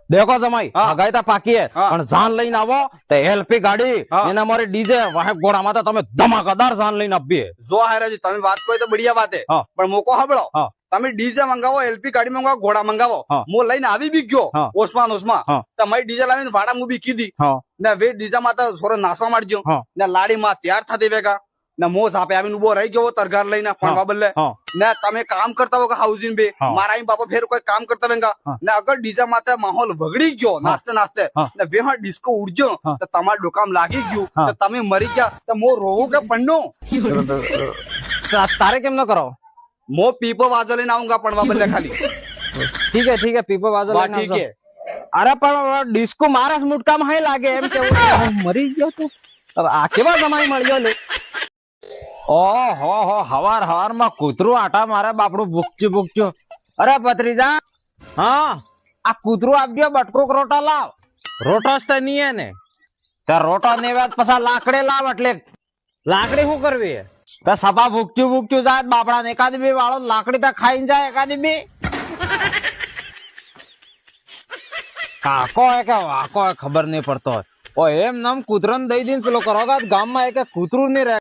देखो जमाई हाँ। हगाई तो पाकी है हाँ। पण जान लઈને આવો તે એલપી ગાડી हाँ। એના મારી ડીજે વાહે ગોળામાં તો તમે ધમાકાદાર જાન લઈને આપી જો હાયરાજી તમે વાત કોઈ તો બઢિયા વાત હે હા. પણ મોકો સાંભળો હા. તમે ડીજે મંગાવો એલપી ગાડી મંગાવો ઘોડા મંગાવો હા. હું લઈને આવી બી ગયો હા. ઓસમાન હા. તમારી ડીજે લાવીને ભાડા હું બી કીધી હા ને વે ડીજે માં તો સોરો નાસવા માંડજો હા. ને લાડી માં તૈયાર થતી વેગા ને મો સાપે આવીને ઉભો રહી ગયો તરગાર લઈને પણ હા. બાબલે હા ને તમે કામ કરતા હો હાઉસિંગ બે હા. મારા અહીં બાપા ફેર કોઈ કામ કરતા વેંગા હા. ને અગર ડીજે માથે માહોલ વગડી ગયો નાસ્તે નાસ્તે હા. ને વે હા ડિસ્કો ઉડજો હા. તો તમારા ડોકામ લાગી ગયું હા. તો તમે મરી ગયા તો મો રોવું કે પન્નો તારે કેમ ન કરો મો પીપો વાજો લઈને આऊंगा પણ બાબલે ખાલી ठीक है पीपो बाजू वाह, લઈને ठीक આવજો. है અરે પણ ડિસ્કો મારા મુટકામાં હાય લાગે એમ કેવું હું મરી ગયો તો હવે આ કેવા જમાઈ મળ્યો લે ઓહો હો હવાર હવાર માં કૂતરું આટા મારે બાપડું ભૂકચ્યું અરે ભત્રીજા હા આ કૂતરું આપજો બટકુક રોટા લાવ રોટોસ તો નહીં હે ને તે રોટો નેવ્યાત પછી લાકડે લાવ એટલે લાકડી શું કરવી હે? તો સપા ભૂકચ્યું જાય બાપડા ને એકાદી બે વાળો લાકડી તો ખાઈને જાય એકાદી બે કાકો હે કે વાકો હે ખબર નહીં પડતો હોય ઓ એમ નામ કૂતરાને દઈ દઈને પેલો કરો ગામમાં એક કૂતરું નહીં રહે